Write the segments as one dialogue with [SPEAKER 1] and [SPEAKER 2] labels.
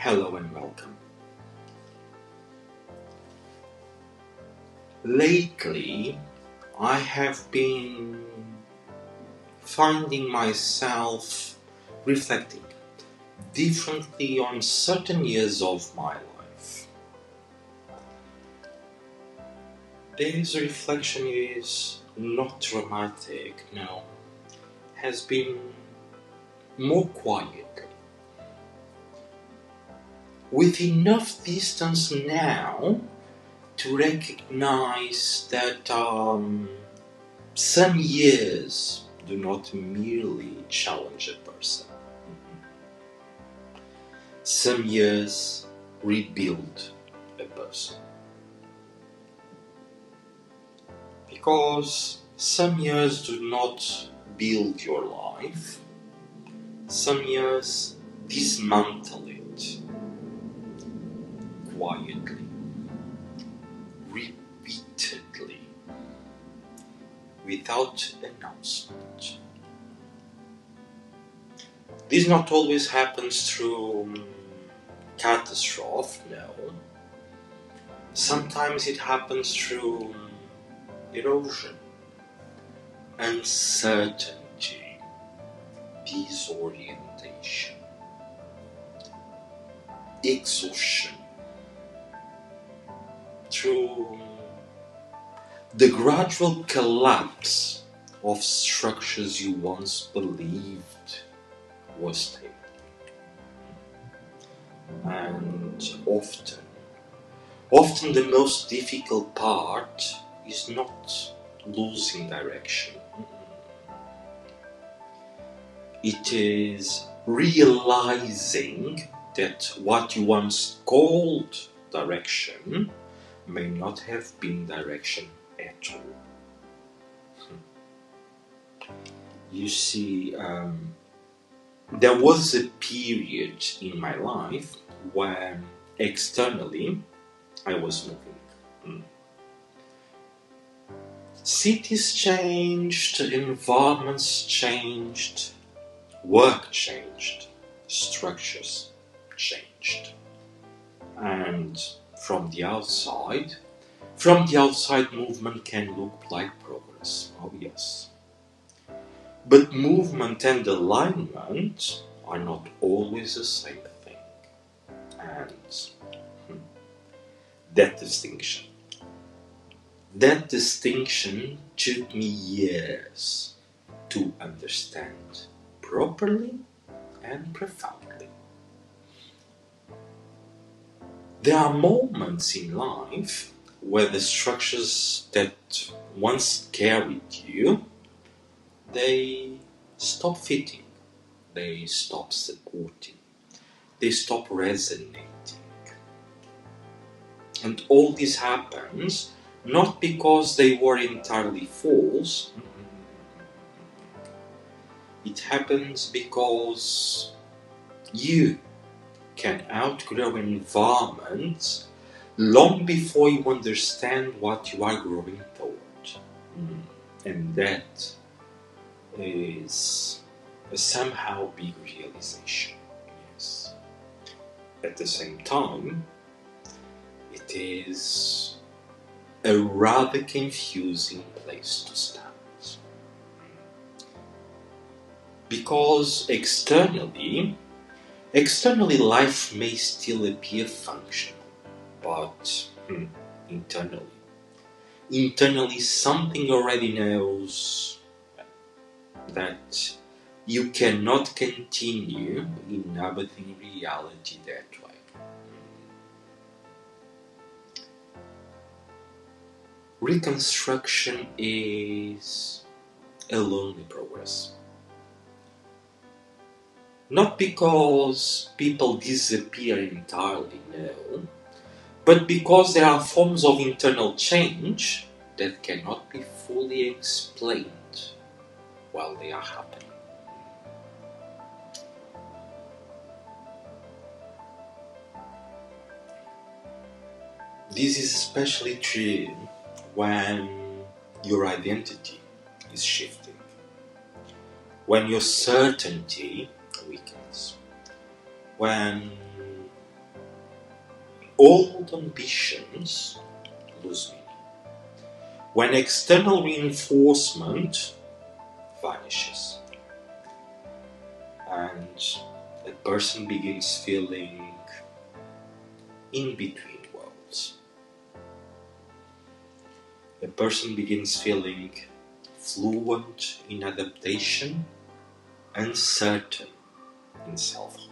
[SPEAKER 1] Hello and welcome. Lately, I have been finding myself reflecting differently on certain years of my life. This reflection is not dramatic, no, has been more quiet. With enough distance now to recognize that some years do not merely challenge a person. Some years rebuild a person. Because some years do not build your life, some years dismantle it quietly, repeatedly, without announcement. This not always happens through catastrophe, no. Sometimes it happens through erosion, uncertainty, disorientation, exhaustion, through the gradual collapse of structures you once believed were stable. And often the most difficult part is not losing direction. It is realizing that what you once called direction may not have been direction at all. You see, there was a period in my life when externally I was moving. Cities changed, environments changed, work changed, structures changed. And from the outside movement can look like progress, oh yes. But movement and alignment are not always the same thing. And that distinction took me years to understand properly and profoundly. There are moments in life where the structures that once carried you, they stop fitting, they stop supporting, they stop resonating. And all this happens not because they were entirely false. It happens because you can outgrow environments long before you understand what you are growing toward. And that is a somehow big realization. Yes. At the same time, it is a rather confusing place to start. Because externally life may still appear functional, but internally something already knows that you cannot continue inhabiting reality that way. Reconstruction is a lonely progress. Not because people disappear entirely, no, but because there are forms of internal change that cannot be fully explained while they are happening. This is especially true when your identity is shifting, when your certainty weakens, when old ambitions lose meaning. When external reinforcement vanishes and a person begins feeling in between worlds. A person begins feeling fluent in adaptation, uncertain in selfhood.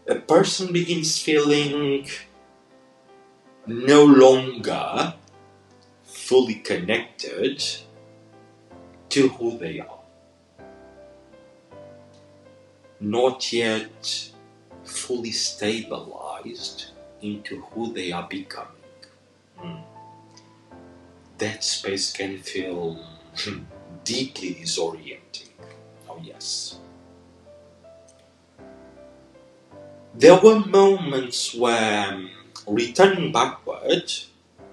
[SPEAKER 1] A person begins feeling no longer fully connected to who they are. Not yet fully stabilized into who they are becoming. That space can feel deeply disorienting. Oh yes. There were moments where returning backward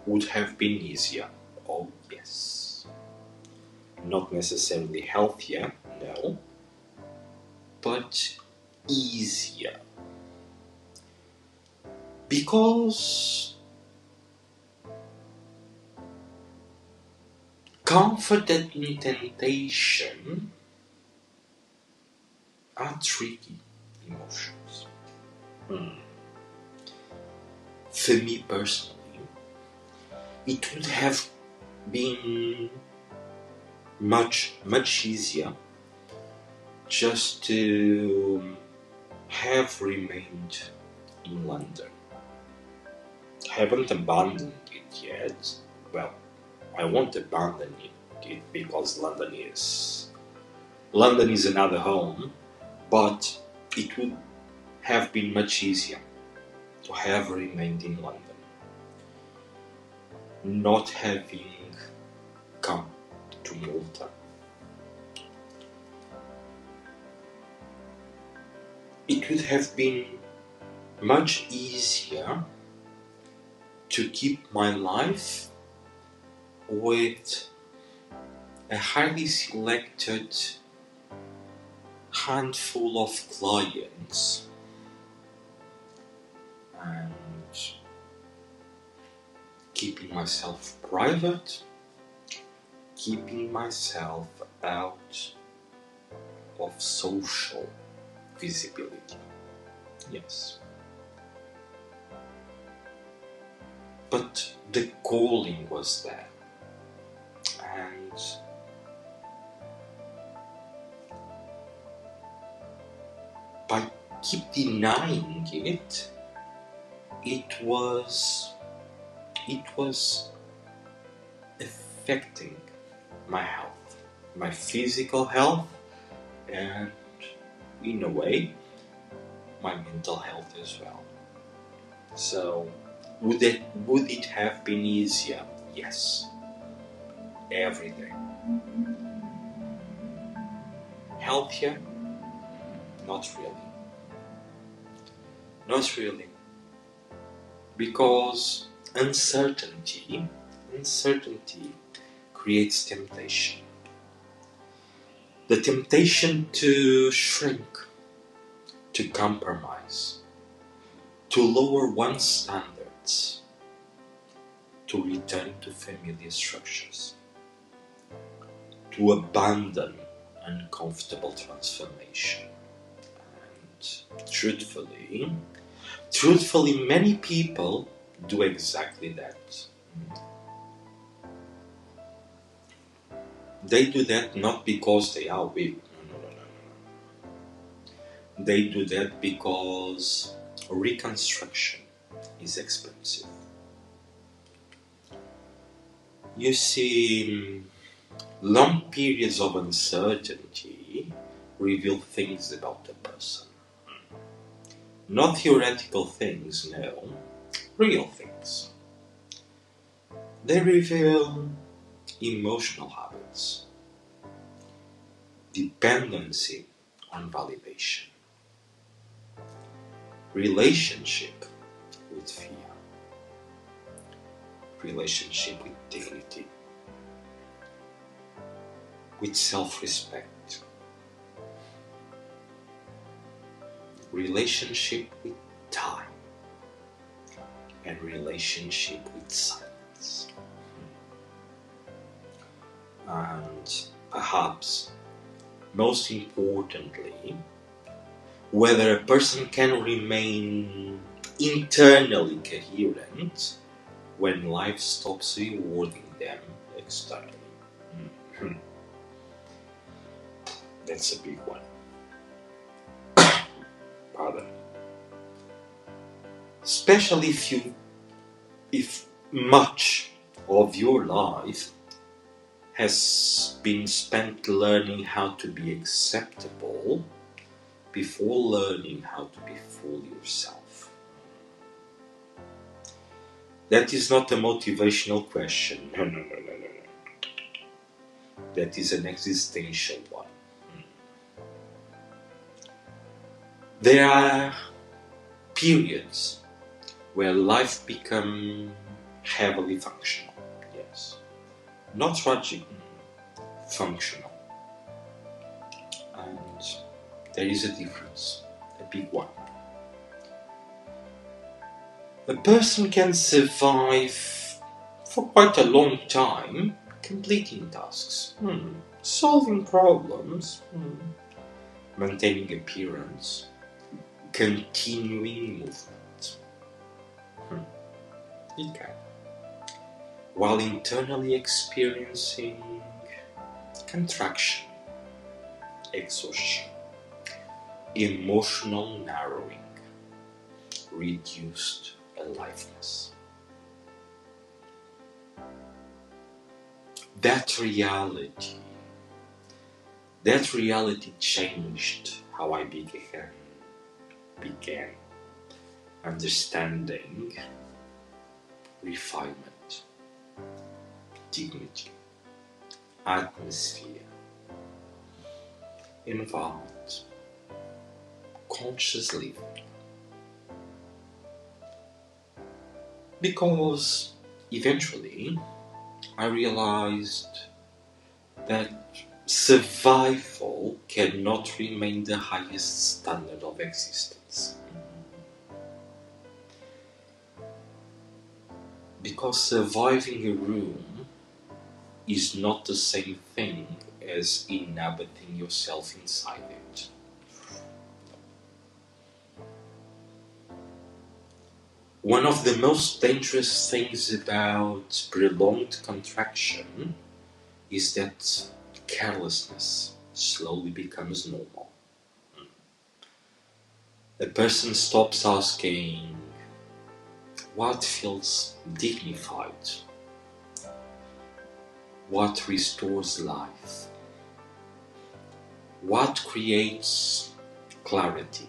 [SPEAKER 1] would have been easier. Oh yes. Not necessarily healthier, no, but easier. Because comfort and temptation are tricky emotions. For me personally, it would have been much easier just to have remained in London. Haven't abandoned it yet. Well, I won't abandon it because London is another home, but it would have been much easier to have remained in London, not having come to Malta. It would have been much easier to keep my life with a highly selected handful of clients and keeping myself private, keeping myself out of social visibility. Yes. But the calling was there. And by keep denying it, it was affecting my health, my physical health, and in a way, my mental health as well. So, would it have been easier? Yes. Every day. Healthier? Not really. Not really. Because uncertainty creates temptation. The temptation to shrink, to compromise, to lower one's standards, to return to familiar structures, to abandon uncomfortable transformation. And truthfully, many people do exactly that. They do that not because they are weak. No. They do that because reconstruction is expensive. You see, long periods of uncertainty reveal things about the person. Not theoretical things, no, real things. They reveal emotional habits, dependency on validation, relationship with fear, relationship with dignity, with self-respect. relationship with time, and relationship with silence. And perhaps most importantly, whether a person can remain internally coherent when life stops rewarding them externally. That's a big one. Pardon. Especially if much of your life has been spent learning how to be acceptable before learning how to be full yourself. That is not a motivational question. No. That is an existential one. There are periods where life becomes heavily functional. Yes. Not tragic, functional. And there is a difference, a big one. A person can survive for quite a long time completing tasks, solving problems, maintaining appearance, continuing movement. It can. While internally experiencing contraction, exhaustion, emotional narrowing, reduced aliveness. That reality changed how I began understanding refinement, dignity, atmosphere, environment, conscious living. Because eventually I realized that survival cannot remain the highest standard of existence. Because surviving a room is not the same thing as inhabiting yourself inside it. One of the most dangerous things about prolonged contraction is that carelessness slowly becomes normal. A person stops asking what feels dignified, what restores life, what creates clarity,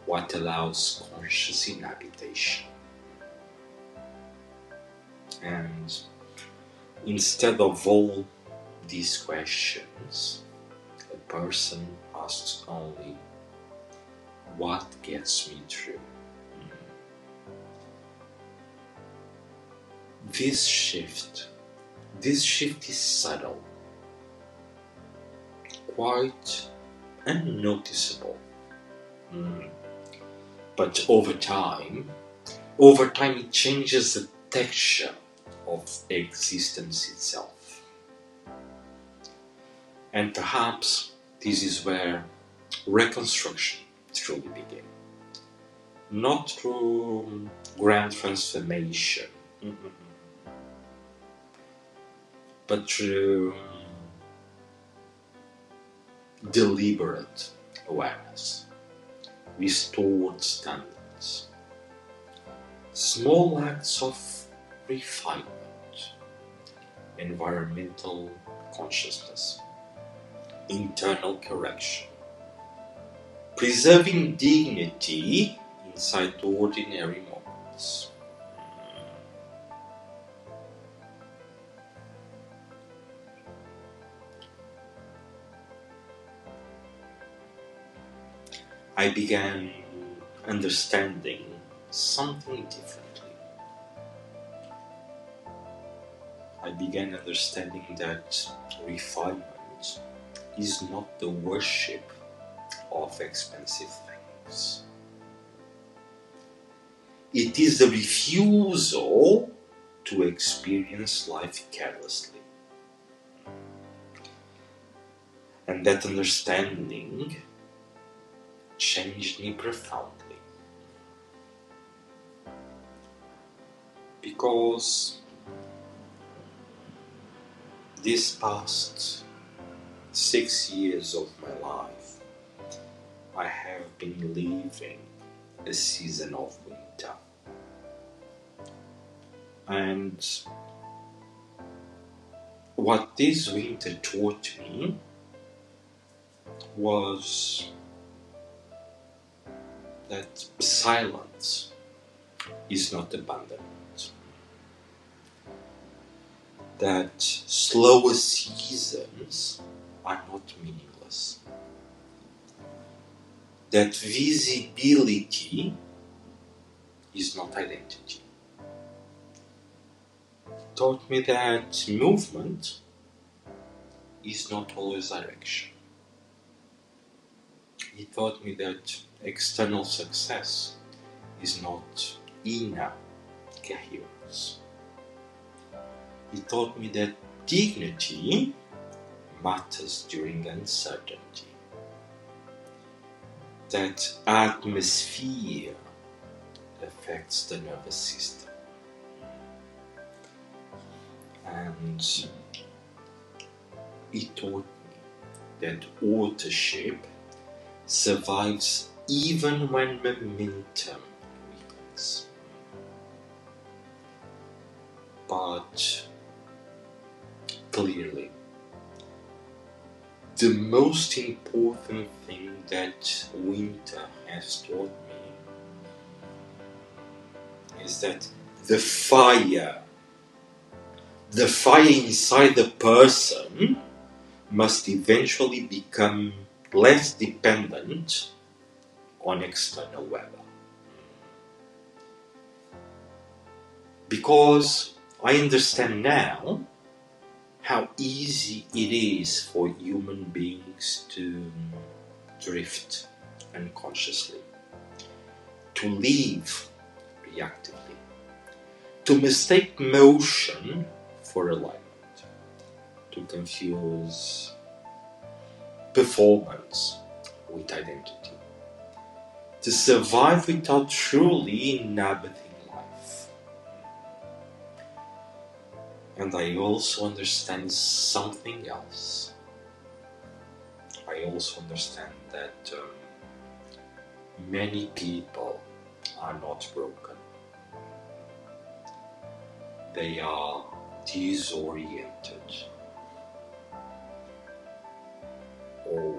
[SPEAKER 1] what allows conscious inhabitation. And instead of all these questions, a person asks only, what gets me through? This shift is subtle, quite unnoticeable. But over time it changes the texture of existence itself. And perhaps this is where reconstruction truly began. Not through grand transformation, but through deliberate awareness, restored standards, small acts of refinement, environmental consciousness, internal correction, preserving dignity inside the ordinary moments. I began understanding something differently. I began understanding that refinement is not the worship of expensive things. It is the refusal to experience life carelessly. And that understanding changed me profoundly. Because these past 6 years of my life, I have been living a season of winter. And what this winter taught me was that silence is not abandonment. That slower seasons are not meaningless. That visibility is not identity. It taught me that movement is not always direction. He taught me that external success is not inner coherence. He taught me that dignity matters during uncertainty. That atmosphere affects the nervous system. And he taught me that authorship survives even when momentum weakens. But clearly, the most important thing that winter has taught me is that the fire inside the person must eventually become less dependent on external weather. Because I understand now how easy it is for human beings to drift unconsciously, to live reactively, to mistake motion for alignment, to confuse performance with identity, to survive without truly inhabiting life. And I also understand something else. I also understand that many people are not broken. They are disoriented or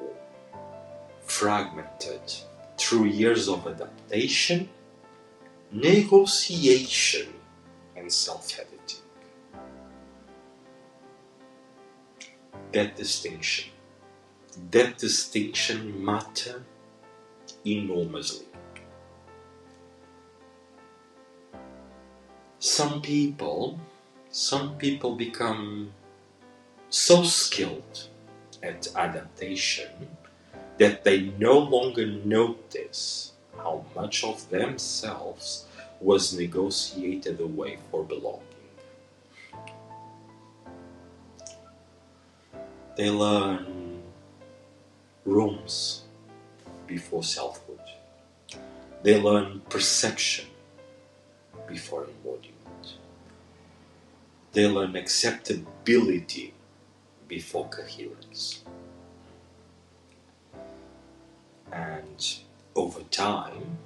[SPEAKER 1] fragmented through years of adaptation, negotiation, and self-editing. That distinction matters enormously. Some people become so skilled at adaptation that they no longer notice how much of themselves was negotiated away for belonging. They learn rooms before selfhood. They learn perception before embodiment. They learn acceptability before coherence. And over time,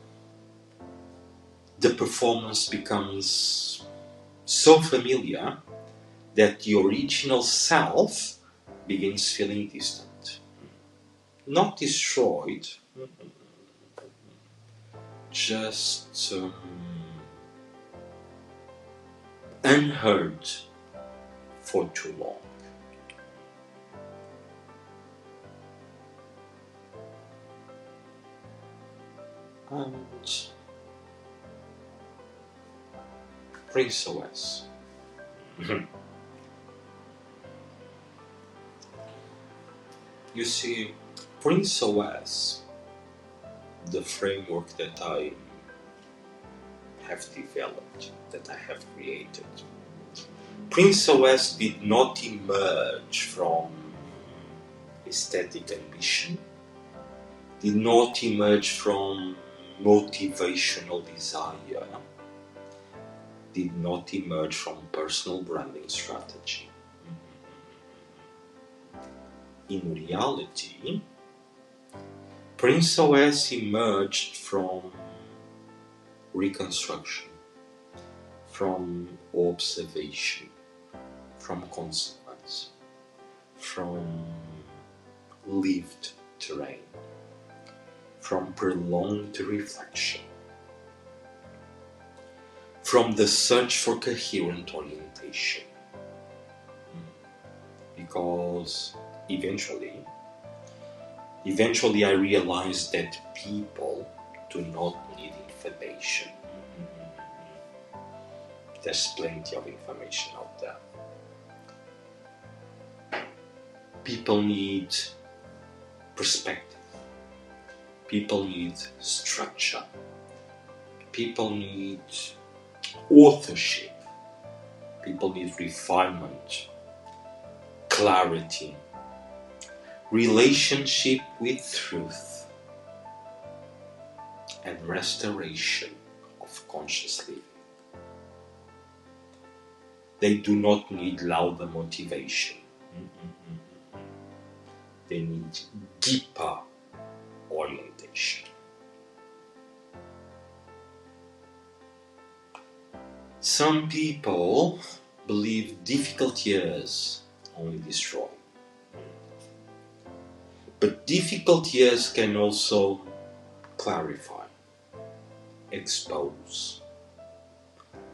[SPEAKER 1] the performance becomes so familiar that the original self begins feeling distant. Not destroyed, just unheard for too long. And PrinceOS. You see, PrinceOS the framework that I have developed, that I have created. PrinceOS did not emerge from aesthetic ambition, did not emerge from motivational desire, did not emerge from personal branding strategy. In reality, PrinceOS emerged from reconstruction, from observation, from consequence, from lived terrain, from prolonged reflection, from the search for coherent orientation. Because eventually I realized that people do not need information. There's plenty of information out there. People need perspective. People need structure. People need authorship. People need refinement, clarity, relationship with truth, and restoration of conscious living. They do not need louder motivation. They need deeper orientation. Some people believe difficult years only destroy. But difficult years can also clarify, expose,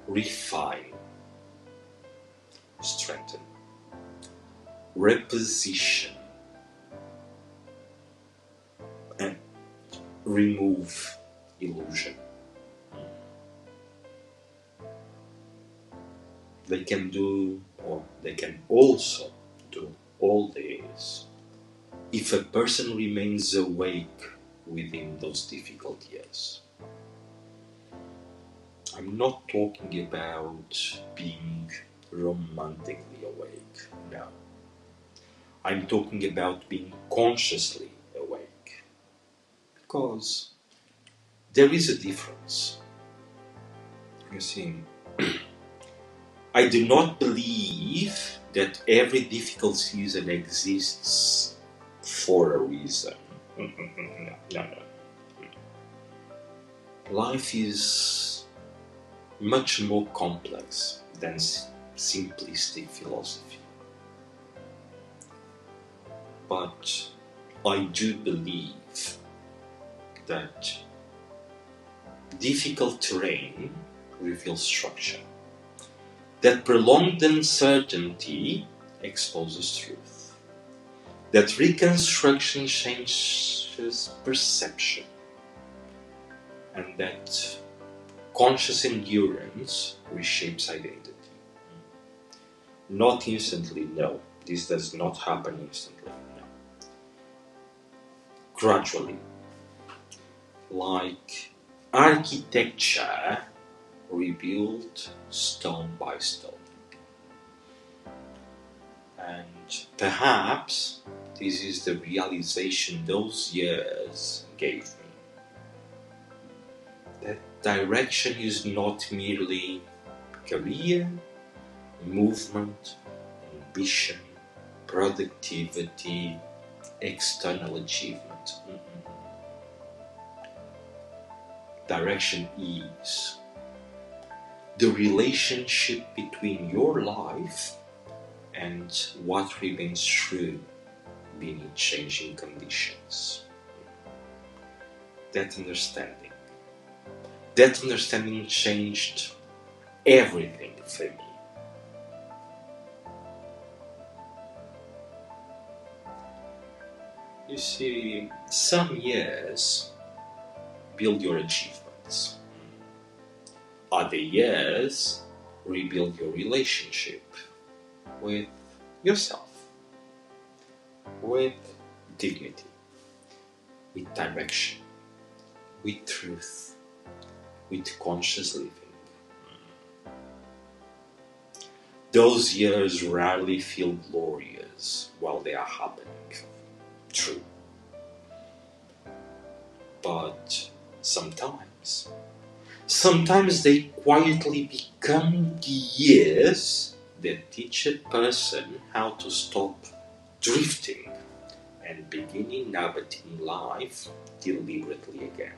[SPEAKER 1] refine, strengthen, reposition, and remove illusion. They can do, or they can also do all this if a person remains awake within those difficult years. I'm not talking about being romantically awake, no. I'm talking about being consciously awake. Because there is a difference. You see, I do not believe that every difficult season exists for a reason. No. Life is much more complex than simplistic philosophy. But I do believe that difficult terrain reveals structure, that prolonged uncertainty exposes truth, that reconstruction changes perception, and that conscious endurance reshapes identity. Not instantly, no. This does not happen instantly, no. Gradually, like architecture rebuilt stone by stone. And perhaps this is the realization those years gave me. That direction is not merely career, movement, ambition, productivity, external achievement. Direction is the relationship between your life and what remains true beneath changing conditions. That understanding changed everything for me. You see, some years build your achievements. Other years rebuild your relationship with yourself, with dignity, with direction, with truth, with conscious living. Those years rarely feel glorious while they are happening. True. But sometimes they quietly become the years that teach a person how to stop drifting and begin inhabiting life deliberately again.